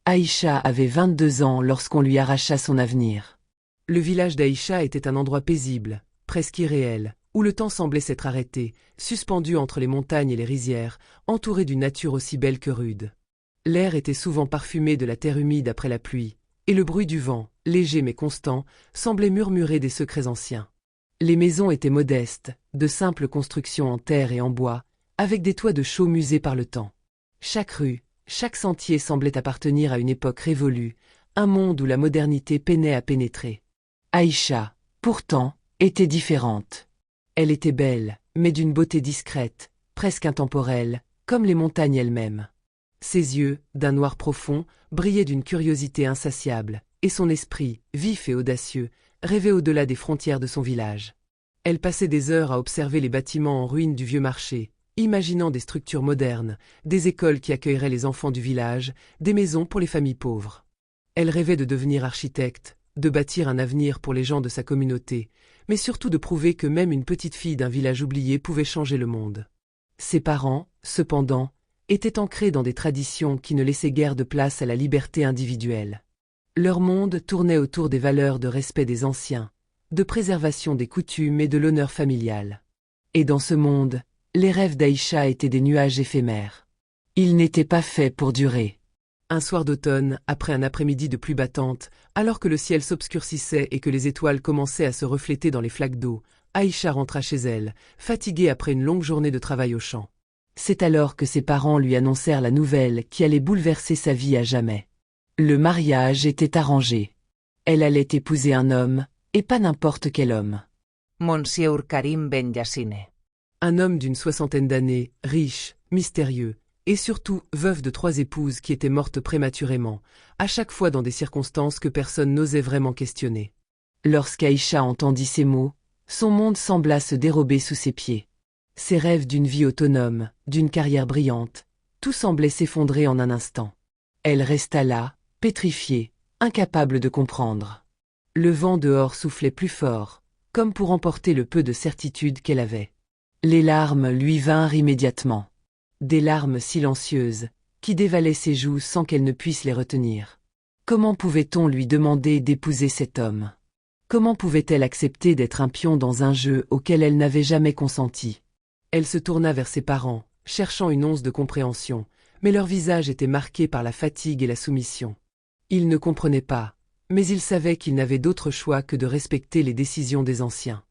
Aïcha avait 22 ans lorsqu'on lui arracha son avenir. Le village d'Aïcha était un endroit paisible, presque irréel, où le temps semblait s'être arrêté, suspendu entre les montagnes et les rizières, entouré d'une nature aussi belle que rude. L'air était souvent parfumé de la terre humide après la pluie, et le bruit du vent, léger mais constant, semblait murmurer des secrets anciens. Les maisons étaient modestes, de simples constructions en terre et en bois, avec des toits de chaux musés par le temps. Chaque rue, chaque sentier semblait appartenir à une époque révolue, un monde où la modernité peinait à pénétrer. Aïcha, pourtant, était différente. Elle était belle, mais d'une beauté discrète, presque intemporelle, comme les montagnes elles-mêmes. Ses yeux, d'un noir profond, brillaient d'une curiosité insatiable, et son esprit, vif et audacieux, rêvait au-delà des frontières de son village. Elle passait des heures à observer les bâtiments en ruine du vieux marché, imaginant des structures modernes, des écoles qui accueilleraient les enfants du village, des maisons pour les familles pauvres. Elle rêvait de devenir architecte, de bâtir un avenir pour les gens de sa communauté, mais surtout de prouver que même une petite fille d'un village oublié pouvait changer le monde. Ses parents, cependant, étaient ancrés dans des traditions qui ne laissaient guère de place à la liberté individuelle. Leur monde tournait autour des valeurs de respect des anciens, de préservation des coutumes et de l'honneur familial. Et dans ce monde, les rêves d'Aïcha étaient des nuages éphémères. Ils n'étaient pas faits pour durer. Un soir d'automne, après un après-midi de pluie battante, alors que le ciel s'obscurcissait et que les étoiles commençaient à se refléter dans les flaques d'eau, Aïcha rentra chez elle, fatiguée après une longue journée de travail au champ. C'est alors que ses parents lui annoncèrent la nouvelle qui allait bouleverser sa vie à jamais. Le mariage était arrangé. Elle allait épouser un homme, et pas n'importe quel homme. Monsieur Karim Ben Yassine. Un homme d'une 60aine d'années, riche, mystérieux, et surtout veuf de 3 épouses qui étaient mortes prématurément, à chaque fois dans des circonstances que personne n'osait vraiment questionner. Lorsqu'Aïcha entendit ces mots, son monde sembla se dérober sous ses pieds. Ses rêves d'une vie autonome, d'une carrière brillante, tout semblait s'effondrer en un instant. Elle resta là, pétrifiée, incapable de comprendre. Le vent dehors soufflait plus fort, comme pour emporter le peu de certitude qu'elle avait. Les larmes lui vinrent immédiatement. Des larmes silencieuses, qui dévalaient ses joues sans qu'elle ne puisse les retenir. Comment pouvait-on lui demander d'épouser cet homme? Comment pouvait-elle accepter d'être un pion dans un jeu auquel elle n'avait jamais consenti? Elle se tourna vers ses parents, cherchant une once de compréhension, mais leur visage était marqué par la fatigue et la soumission. Ils ne comprenaient pas, mais ils savaient qu'ils n'avaient d'autre choix que de respecter les décisions des anciens.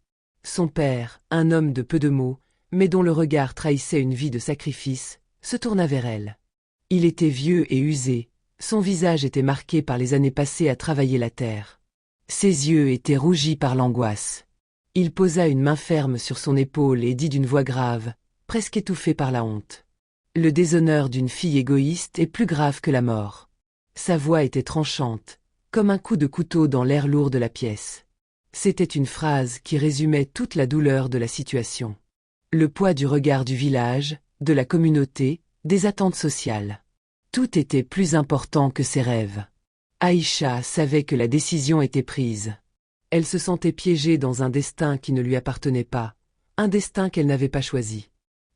Son père, un homme de peu de mots, mais dont le regard trahissait une vie de sacrifice, se tourna vers elle. Il était vieux et usé, son visage était marqué par les années passées à travailler la terre. Ses yeux étaient rougis par l'angoisse. Il posa une main ferme sur son épaule et dit d'une voix grave, presque étouffée par la honte. Le déshonneur d'une fille égoïste est plus grave que la mort. Sa voix était tranchante, comme un coup de couteau dans l'air lourd de la pièce. C'était une phrase qui résumait toute la douleur de la situation. Le poids du regard du village, de la communauté, des attentes sociales. Tout était plus important que ses rêves. Aïcha savait que la décision était prise. Elle se sentait piégée dans un destin qui ne lui appartenait pas, un destin qu'elle n'avait pas choisi.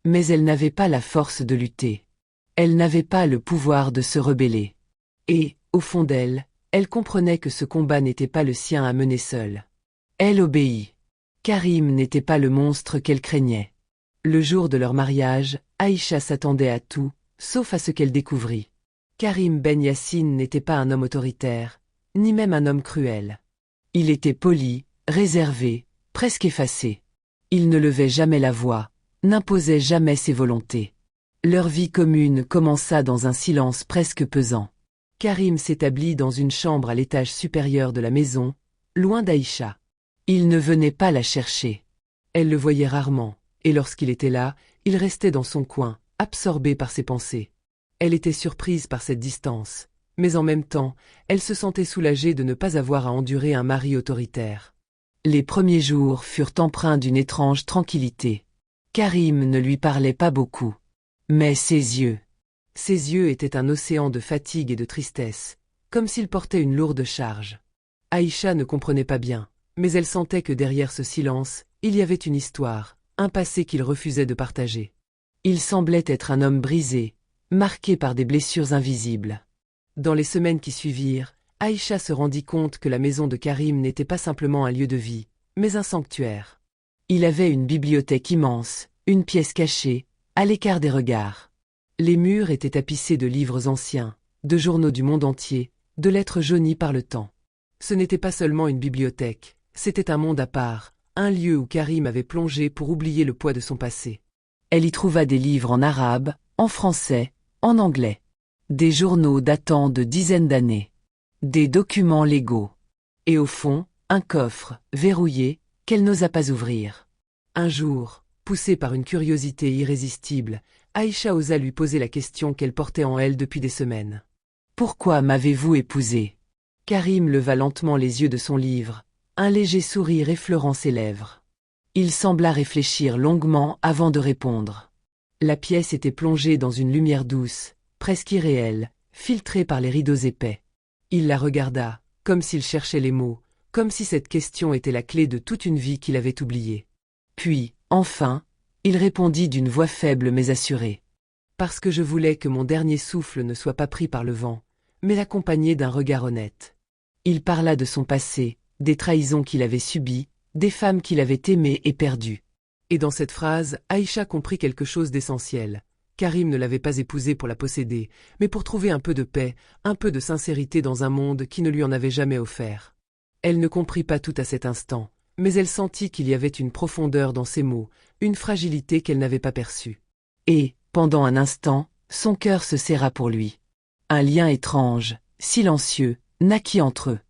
Mais elle n'avait pas la force de lutter. Elle n'avait pas le pouvoir de se rebeller. Et, au fond d'elle, elle comprenait que ce combat n'était pas le sien à mener seule. Elle obéit. Karim n'était pas le monstre qu'elle craignait. Le jour de leur mariage, Aïcha s'attendait à tout, sauf à ce qu'elle découvrit. Karim Ben Yassine n'était pas un homme autoritaire, ni même un homme cruel. Il était poli, réservé, presque effacé. Il ne levait jamais la voix, n'imposait jamais ses volontés. Leur vie commune commença dans un silence presque pesant. Karim s'établit dans une chambre à l'étage supérieur de la maison, loin d'Aïcha. Il ne venait pas la chercher. Elle le voyait rarement, et lorsqu'il était là, il restait dans son coin, absorbé par ses pensées. Elle était surprise par cette distance, mais en même temps, elle se sentait soulagée de ne pas avoir à endurer un mari autoritaire. Les premiers jours furent empreints d'une étrange tranquillité. Karim ne lui parlait pas beaucoup. Mais ses yeux étaient un océan de fatigue et de tristesse, comme s'il portait une lourde charge. Aïcha ne comprenait pas bien, mais elle sentait que derrière ce silence, il y avait une histoire, un passé qu'il refusait de partager. Il semblait être un homme brisé, marqué par des blessures invisibles. Dans les semaines qui suivirent, Aïcha se rendit compte que la maison de Karim n'était pas simplement un lieu de vie, mais un sanctuaire. Il avait une bibliothèque immense, une pièce cachée, à l'écart des regards. Les murs étaient tapissés de livres anciens, de journaux du monde entier, de lettres jaunies par le temps. Ce n'était pas seulement une bibliothèque, c'était un monde à part, un lieu où Karim avait plongé pour oublier le poids de son passé. Elle y trouva des livres en arabe, en français, en anglais. Des journaux datant de dizaines d'années. Des documents légaux. Et au fond, un coffre, verrouillé, qu'elle n'osa pas ouvrir. Un jour, poussée par une curiosité irrésistible, Aïcha osa lui poser la question qu'elle portait en elle depuis des semaines. « Pourquoi m'avez-vous épousée » Karim leva lentement les yeux de son livre, un léger sourire effleurant ses lèvres. Il sembla réfléchir longuement avant de répondre. La pièce était plongée dans une lumière douce, presque irréelle, filtrée par les rideaux épais. Il la regarda, comme s'il cherchait les mots, comme si cette question était la clé de toute une vie qu'il avait oubliée. Puis, enfin, il répondit d'une voix faible mais assurée. « Parce que je voulais que mon dernier souffle ne soit pas pris par le vent, mais accompagné d'un regard honnête. » Il parla de son passé, des trahisons qu'il avait subies, des femmes qu'il avait aimées et perdues. Et dans cette phrase, Aïcha comprit quelque chose d'essentiel. Karim ne l'avait pas épousée pour la posséder, mais pour trouver un peu de paix, un peu de sincérité dans un monde qui ne lui en avait jamais offert. Elle ne comprit pas tout à cet instant, mais elle sentit qu'il y avait une profondeur dans ses mots, une fragilité qu'elle n'avait pas perçue. Et, pendant un instant, son cœur se serra pour lui. Un lien étrange, silencieux, naquit entre eux.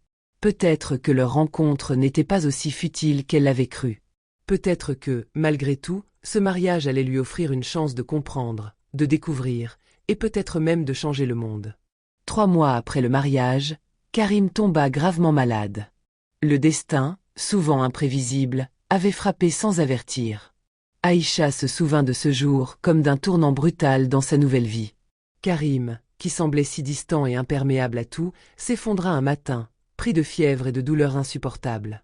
Peut-être que leur rencontre n'était pas aussi futile qu'elle l'avait cru. Peut-être que, malgré tout, ce mariage allait lui offrir une chance de comprendre, de découvrir, et peut-être même de changer le monde. 3 mois après le mariage, Karim tomba gravement malade. Le destin, souvent imprévisible, avait frappé sans avertir. Aïcha se souvint de ce jour comme d'un tournant brutal dans sa nouvelle vie. Karim, qui semblait si distant et imperméable à tout, s'effondra un matin, pris de fièvre et de douleurs insupportables.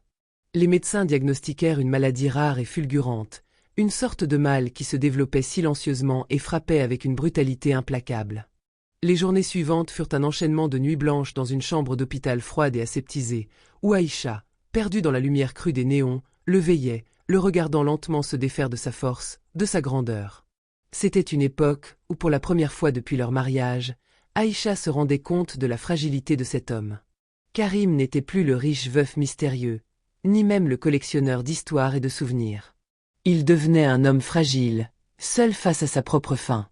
Les médecins diagnostiquèrent une maladie rare et fulgurante, une sorte de mal qui se développait silencieusement et frappait avec une brutalité implacable. Les journées suivantes furent un enchaînement de nuits blanches dans une chambre d'hôpital froide et aseptisée, où Aïcha, perdue dans la lumière crue des néons, le veillait, le regardant lentement se défaire de sa force, de sa grandeur. C'était une époque où, pour la première fois depuis leur mariage, Aïcha se rendait compte de la fragilité de cet homme. Karim n'était plus le riche veuf mystérieux, ni même le collectionneur d'histoires et de souvenirs. Il devenait un homme fragile, seul face à sa propre faim.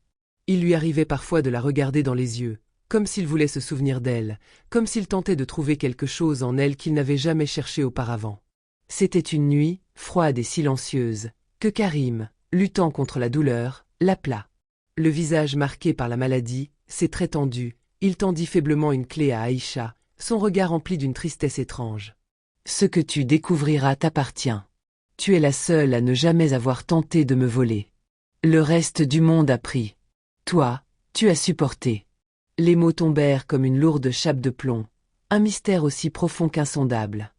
Il lui arrivait parfois de la regarder dans les yeux, comme s'il voulait se souvenir d'elle, comme s'il tentait de trouver quelque chose en elle qu'il n'avait jamais cherché auparavant. C'était une nuit, froide et silencieuse, que Karim, luttant contre la douleur, l'appela. Le visage marqué par la maladie, ses traits tendus, il tendit faiblement une clé à Aïcha, son regard empli d'une tristesse étrange. « Ce que tu découvriras t'appartient. Tu es la seule à ne jamais avoir tenté de me voler. Le reste du monde a pris. Toi, tu as supporté. » Les mots tombèrent comme une lourde chape de plomb, un mystère aussi profond qu'insondable.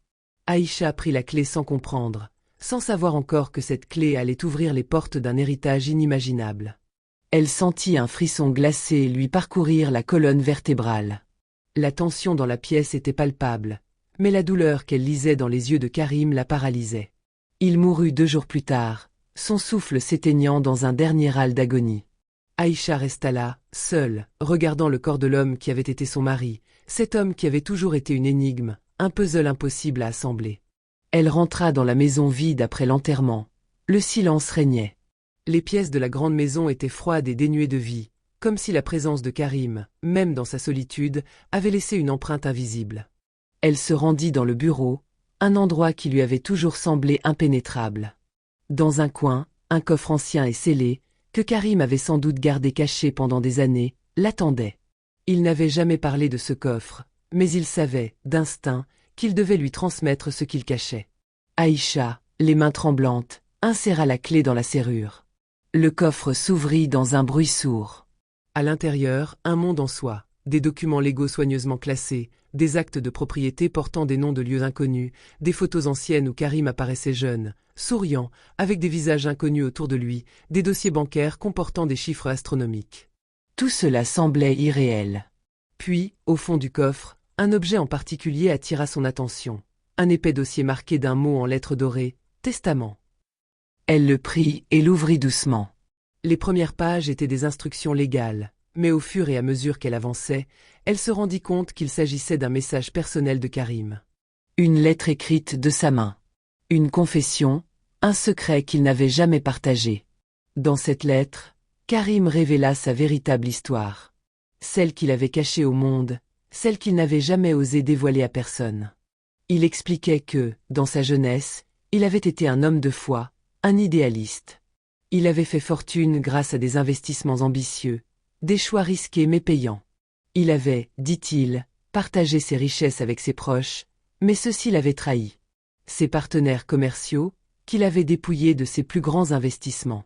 Aïcha prit la clé sans comprendre, sans savoir encore que cette clé allait ouvrir les portes d'un héritage inimaginable. Elle sentit un frisson glacé lui parcourir la colonne vertébrale. La tension dans la pièce était palpable, mais la douleur qu'elle lisait dans les yeux de Karim la paralysait. Il mourut 2 jours plus tard, son souffle s'éteignant dans un dernier râle d'agonie. Aïcha resta là, seule, regardant le corps de l'homme qui avait été son mari, cet homme qui avait toujours été une énigme, un puzzle impossible à assembler. Elle rentra dans la maison vide après l'enterrement. Le silence régnait. Les pièces de la grande maison étaient froides et dénuées de vie, comme si la présence de Karim, même dans sa solitude, avait laissé une empreinte invisible. Elle se rendit dans le bureau, un endroit qui lui avait toujours semblé impénétrable. Dans un coin, un coffre ancien et scellé, que Karim avait sans doute gardé caché pendant des années, l'attendait. Il n'avait jamais parlé de ce coffre, mais il savait, d'instinct, qu'il devait lui transmettre ce qu'il cachait. Aïcha, les mains tremblantes, inséra la clé dans la serrure. Le coffre s'ouvrit dans un bruit sourd. À l'intérieur, un monde en soi, des documents légaux soigneusement classés, des actes de propriété portant des noms de lieux inconnus, des photos anciennes où Karim apparaissait jeune, souriant, avec des visages inconnus autour de lui, des dossiers bancaires comportant des chiffres astronomiques. Tout cela semblait irréel. Puis, au fond du coffre, un objet en particulier attira son attention. Un épais dossier marqué d'un mot en lettres dorées, « Testament ». Elle le prit et l'ouvrit doucement. Les premières pages étaient des instructions légales, mais au fur et à mesure qu'elle avançait, elle se rendit compte qu'il s'agissait d'un message personnel de Karim. Une lettre écrite de sa main. Une confession, un secret qu'il n'avait jamais partagé. Dans cette lettre, Karim révéla sa véritable histoire. Celle qu'il avait cachée au monde, celle qu'il n'avait jamais osé dévoiler à personne. Il expliquait que, dans sa jeunesse, il avait été un homme de foi, un idéaliste. Il avait fait fortune grâce à des investissements ambitieux, des choix risqués mais payants. Il avait, dit-il, partagé ses richesses avec ses proches, mais ceux-ci l'avaient trahi. Ses partenaires commerciaux, qu'il avait dépouillés de ses plus grands investissements.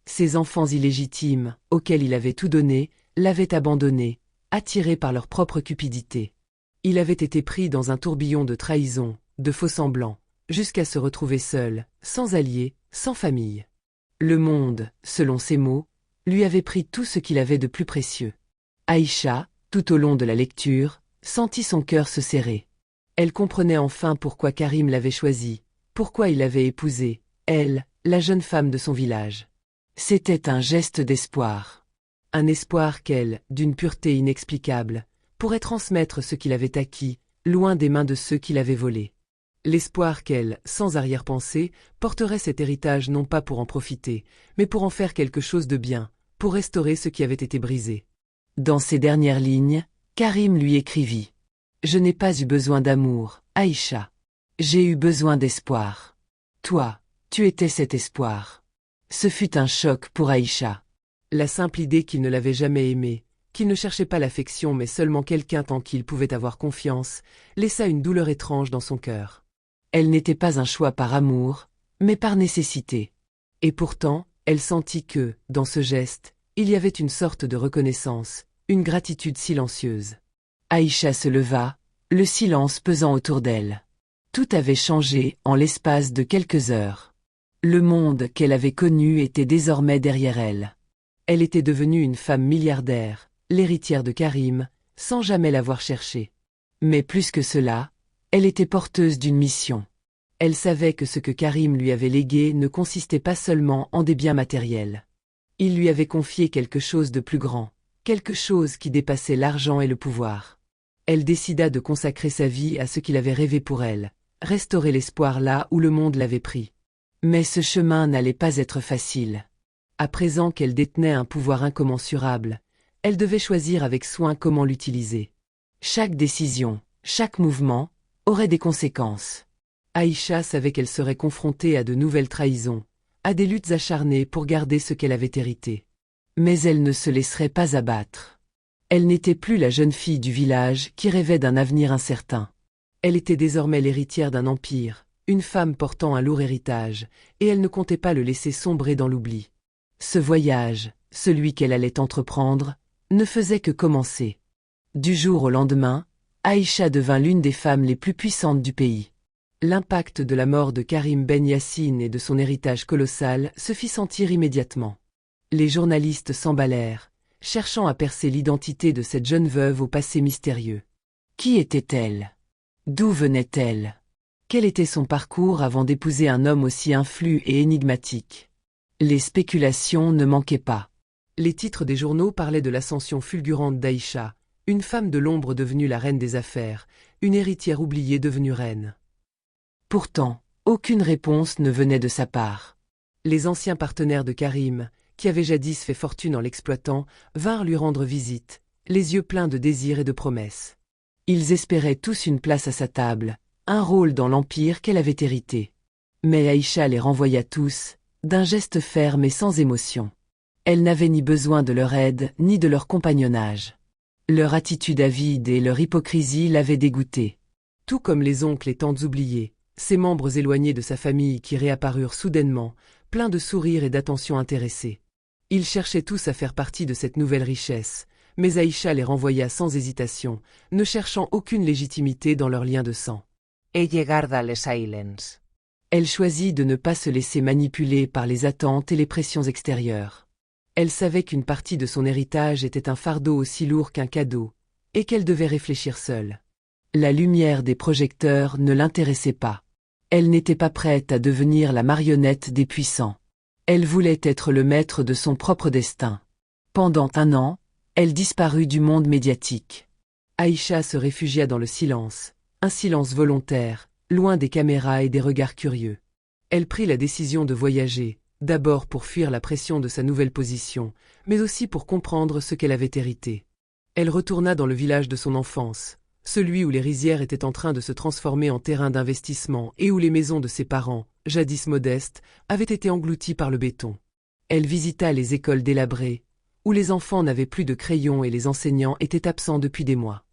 Ses enfants illégitimes, auxquels il avait tout donné, l'avaient abandonné, attiré par leur propre cupidité. Il avait été pris dans un tourbillon de trahison, de faux-semblants, jusqu'à se retrouver seul, sans alliés, sans famille. Le monde, selon ses mots, lui avait pris tout ce qu'il avait de plus précieux. Aïcha, tout au long de la lecture, sentit son cœur se serrer. Elle comprenait enfin pourquoi Karim l'avait choisi, pourquoi il l'avait épousée, elle, la jeune femme de son village. C'était un geste d'espoir. Un espoir qu'elle, d'une pureté inexplicable, pourrait transmettre ce qu'il avait acquis, loin des mains de ceux qui l'avaient volé. L'espoir qu'elle, sans arrière-pensée, porterait cet héritage non pas pour en profiter, mais pour en faire quelque chose de bien, pour restaurer ce qui avait été brisé. Dans ces dernières lignes, Karim lui écrivit « Je n'ai pas eu besoin d'amour, Aïcha. J'ai eu besoin d'espoir. Toi, tu étais cet espoir. » Ce fut un choc pour Aïcha. La simple idée qu'il ne l'avait jamais aimée, qu'il ne cherchait pas l'affection mais seulement quelqu'un en qui il pouvait avoir confiance, laissa une douleur étrange dans son cœur. Elle n'était pas un choix par amour, mais par nécessité. Et pourtant, elle sentit que, dans ce geste, il y avait une sorte de reconnaissance, une gratitude silencieuse. Aïcha se leva, le silence pesant autour d'elle. Tout avait changé en l'espace de quelques heures. Le monde qu'elle avait connu était désormais derrière elle. Elle était devenue une femme milliardaire, l'héritière de Karim, sans jamais l'avoir cherché. Mais plus que cela, elle était porteuse d'une mission. Elle savait que ce que Karim lui avait légué ne consistait pas seulement en des biens matériels. Il lui avait confié quelque chose de plus grand, quelque chose qui dépassait l'argent et le pouvoir. Elle décida de consacrer sa vie à ce qu'il avait rêvé pour elle, restaurer l'espoir là où le monde l'avait pris. Mais ce chemin n'allait pas être facile. À présent qu'elle détenait un pouvoir incommensurable, elle devait choisir avec soin comment l'utiliser. Chaque décision, chaque mouvement, aurait des conséquences. Aïcha savait qu'elle serait confrontée à de nouvelles trahisons, à des luttes acharnées pour garder ce qu'elle avait hérité. Mais elle ne se laisserait pas abattre. Elle n'était plus la jeune fille du village qui rêvait d'un avenir incertain. Elle était désormais l'héritière d'un empire, une femme portant un lourd héritage, et elle ne comptait pas le laisser sombrer dans l'oubli. Ce voyage, celui qu'elle allait entreprendre, ne faisait que commencer. Du jour au lendemain, Aïcha devint l'une des femmes les plus puissantes du pays. L'impact de la mort de Karim Ben Yassine et de son héritage colossal se fit sentir immédiatement. Les journalistes s'emballèrent, cherchant à percer l'identité de cette jeune veuve au passé mystérieux. Qui était-elle? D'où venait-elle? Quel était son parcours avant d'épouser un homme aussi influent et énigmatique? Les spéculations ne manquaient pas. Les titres des journaux parlaient de l'ascension fulgurante d'Aïcha, une femme de l'ombre devenue la reine des affaires, une héritière oubliée devenue reine. Pourtant, aucune réponse ne venait de sa part. Les anciens partenaires de Karim, qui avaient jadis fait fortune en l'exploitant, vinrent lui rendre visite, les yeux pleins de désirs et de promesses. Ils espéraient tous une place à sa table, un rôle dans l'empire qu'elle avait hérité. Mais Aïcha les renvoya tous, d'un geste ferme et sans émotion. Elle n'avait ni besoin de leur aide ni de leur compagnonnage. Leur attitude avide et leur hypocrisie l'avaient dégoûtée. Tout comme les oncles et tantes oubliés, ces membres éloignés de sa famille qui réapparurent soudainement, pleins de sourires et d'attentions intéressées. Ils cherchaient tous à faire partie de cette nouvelle richesse, mais Aïcha les renvoya sans hésitation, ne cherchant aucune légitimité dans leur lien de sang. Ella guarda le silence. Elle choisit de ne pas se laisser manipuler par les attentes et les pressions extérieures. Elle savait qu'une partie de son héritage était un fardeau aussi lourd qu'un cadeau, et qu'elle devait réfléchir seule. La lumière des projecteurs ne l'intéressait pas. Elle n'était pas prête à devenir la marionnette des puissants. Elle voulait être le maître de son propre destin. Pendant 1 an, elle disparut du monde médiatique. Aïcha se réfugia dans le silence, un silence volontaire, loin des caméras et des regards curieux. Elle prit la décision de voyager, d'abord pour fuir la pression de sa nouvelle position, mais aussi pour comprendre ce qu'elle avait hérité. Elle retourna dans le village de son enfance, celui où les rizières étaient en train de se transformer en terrain d'investissement et où les maisons de ses parents, jadis modestes, avaient été englouties par le béton. Elle visita les écoles délabrées, où les enfants n'avaient plus de crayons et les enseignants étaient absents depuis des mois.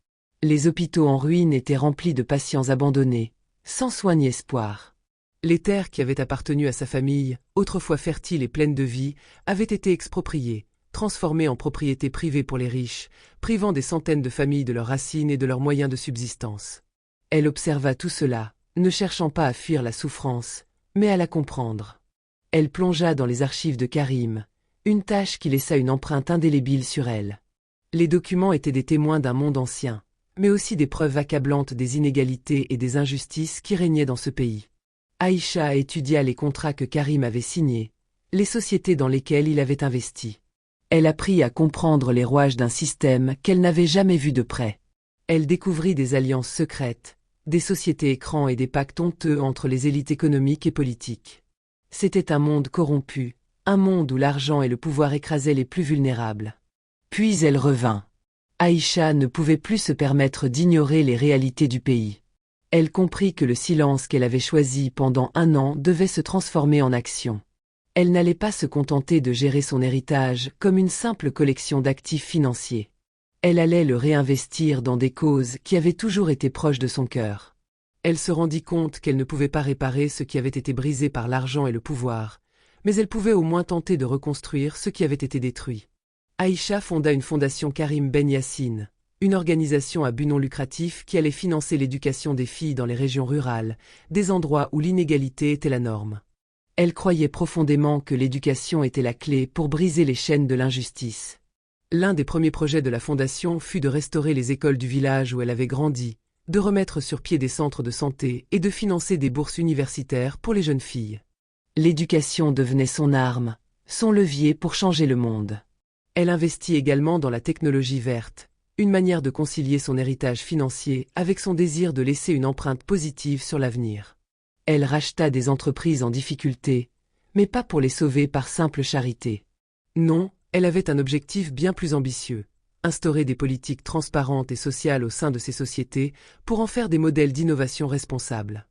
Les hôpitaux en ruine étaient remplis de patients abandonnés, sans soin ni espoir. Les terres qui avaient appartenu à sa famille, autrefois fertiles et pleines de vie, avaient été expropriées, transformées en propriétés privées pour les riches, privant des centaines de familles de leurs racines et de leurs moyens de subsistance. Elle observa tout cela, ne cherchant pas à fuir la souffrance, mais à la comprendre. Elle plongea dans les archives de Karim, une tâche qui laissa une empreinte indélébile sur elle. Les documents étaient des témoins d'un monde ancien, mais aussi des preuves accablantes des inégalités et des injustices qui régnaient dans ce pays. Aïcha étudia les contrats que Karim avait signés, les sociétés dans lesquelles il avait investi. Elle apprit à comprendre les rouages d'un système qu'elle n'avait jamais vu de près. Elle découvrit des alliances secrètes, des sociétés écrans et des pactes honteux entre les élites économiques et politiques. C'était un monde corrompu, un monde où l'argent et le pouvoir écrasaient les plus vulnérables. Puis elle revint. Aïcha ne pouvait plus se permettre d'ignorer les réalités du pays. Elle comprit que le silence qu'elle avait choisi pendant 1 an devait se transformer en action. Elle n'allait pas se contenter de gérer son héritage comme une simple collection d'actifs financiers. Elle allait le réinvestir dans des causes qui avaient toujours été proches de son cœur. Elle se rendit compte qu'elle ne pouvait pas réparer ce qui avait été brisé par l'argent et le pouvoir, mais elle pouvait au moins tenter de reconstruire ce qui avait été détruit. Aïcha fonda une fondation Karim Ben Yassine, une organisation à but non lucratif qui allait financer l'éducation des filles dans les régions rurales, des endroits où l'inégalité était la norme. Elle croyait profondément que l'éducation était la clé pour briser les chaînes de l'injustice. L'un des premiers projets de la fondation fut de restaurer les écoles du village où elle avait grandi, de remettre sur pied des centres de santé et de financer des bourses universitaires pour les jeunes filles. L'éducation devenait son arme, son levier pour changer le monde. Elle investit également dans la technologie verte, une manière de concilier son héritage financier avec son désir de laisser une empreinte positive sur l'avenir. Elle racheta des entreprises en difficulté, mais pas pour les sauver par simple charité. Non, elle avait un objectif bien plus ambitieux, instaurer des politiques transparentes et sociales au sein de ces sociétés pour en faire des modèles d'innovation responsables.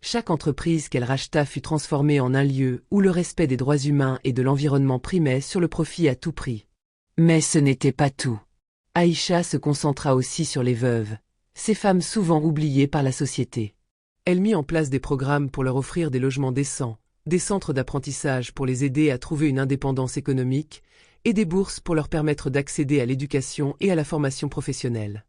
Chaque entreprise qu'elle racheta fut transformée en un lieu où le respect des droits humains et de l'environnement primait sur le profit à tout prix. Mais ce n'était pas tout. Aïcha se concentra aussi sur les veuves, ces femmes souvent oubliées par la société. Elle mit en place des programmes pour leur offrir des logements décents, des centres d'apprentissage pour les aider à trouver une indépendance économique, et des bourses pour leur permettre d'accéder à l'éducation et à la formation professionnelle.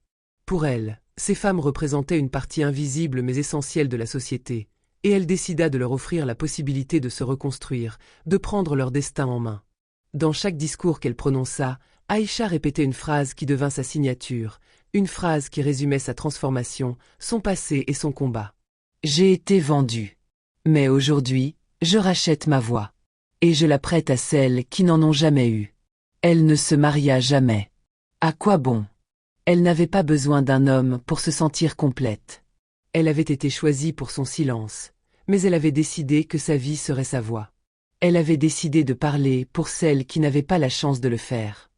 Pour elle, ces femmes représentaient une partie invisible mais essentielle de la société, et elle décida de leur offrir la possibilité de se reconstruire, de prendre leur destin en main. Dans chaque discours qu'elle prononça, Aïcha répétait une phrase qui devint sa signature, une phrase qui résumait sa transformation, son passé et son combat. « J'ai été vendue. Mais aujourd'hui, je rachète ma voix. Et je la prête à celles qui n'en ont jamais eu. Elle ne se maria jamais. À quoi bon? Elle n'avait pas besoin d'un homme pour se sentir complète. Elle avait été choisie pour son silence, mais elle avait décidé que sa vie serait sa voix. Elle avait décidé de parler pour celles qui n'avaient pas la chance de le faire. »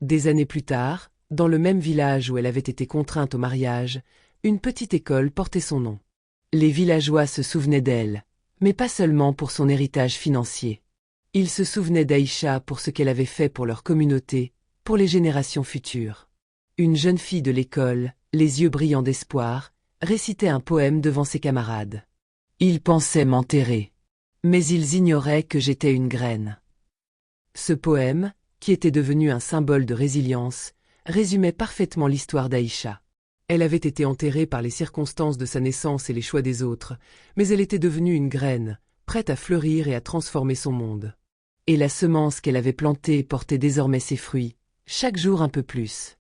Des années plus tard, dans le même village où elle avait été contrainte au mariage, une petite école portait son nom. Les villageois se souvenaient d'elle, mais pas seulement pour son héritage financier. Ils se souvenaient d'Aïcha pour ce qu'elle avait fait pour leur communauté, pour les générations futures. Une jeune fille de l'école, les yeux brillants d'espoir, récitait un poème devant ses camarades. Ils pensaient m'enterrer, mais ils ignoraient que j'étais une graine. Ce poème, qui était devenu un symbole de résilience, résumait parfaitement l'histoire d'Aïcha. Elle avait été enterrée par les circonstances de sa naissance et les choix des autres, mais elle était devenue une graine, prête à fleurir et à transformer son monde. Et la semence qu'elle avait plantée portait désormais ses fruits, chaque jour un peu plus.